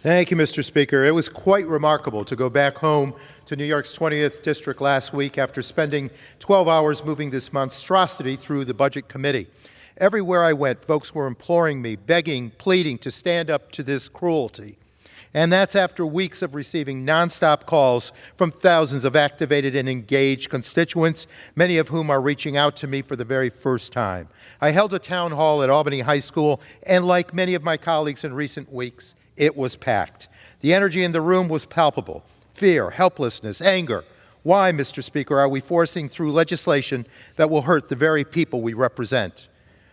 Thank you, Mr. Speaker. It was quite remarkable to go back home to New York's 20th District last week after spending 12 hours moving this monstrosity through the Budget Committee. Everywhere I went, folks were imploring me, begging, pleading to stand up to this cruelty. And that's after weeks of receiving nonstop calls from thousands of activated and engaged constituents, many of whom are reaching out to me for the very first time. I held a town hall at Albany High School, and like many of my colleagues in recent weeks, it was packed. The energy in the room was palpable. Fear, helplessness, anger. Why, Mr. Speaker, are we forcing through legislation that will hurt the very people we represent?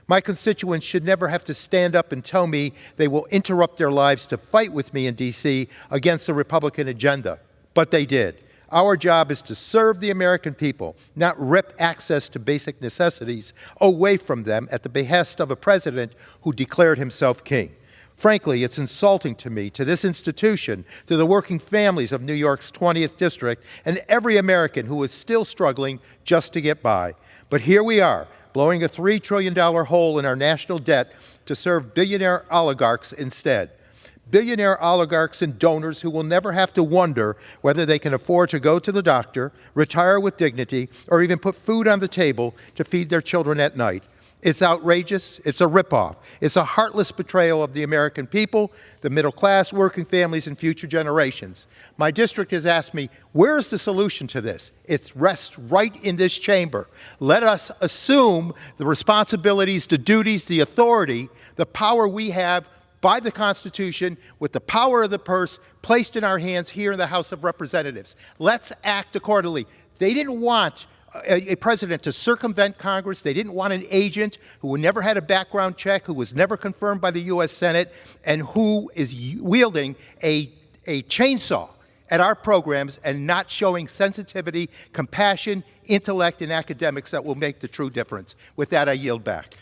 My constituents should never have to stand up and tell me they will interrupt their lives to fight with me in D.C. against the Republican agenda. But they did. Our job is to serve the American people, not rip access to basic necessities away from them at the behest of a president who declared himself king. Frankly, it's insulting to me, to this institution, to the working families of New York's 20th District, and every American who is still struggling just to get by. But here we are, blowing a $3 trillion hole in our national debt to serve billionaire oligarchs instead. Billionaire oligarchs and donors who will never have to wonder whether they can afford to go to the doctor, retire with dignity, or even put food on the table to feed their children at night. It's outrageous, it's a ripoff, it's a heartless betrayal of the American people, the middle class, working families, and future generations. My district has asked me, where is the solution to this? It rests right in this chamber. Let us assume the responsibilities, the duties, the authority, the power we have by the Constitution, with the power of the purse placed in our hands here in the House of Representatives. Let's act accordingly. They didn't want a president to circumvent Congress. They didn't want an agent who never had a background check, who was never confirmed by the U.S. Senate, and who is wielding a chainsaw at our programs and not showing sensitivity, compassion, intellect, and academics that will make the true difference. With that, I yield back.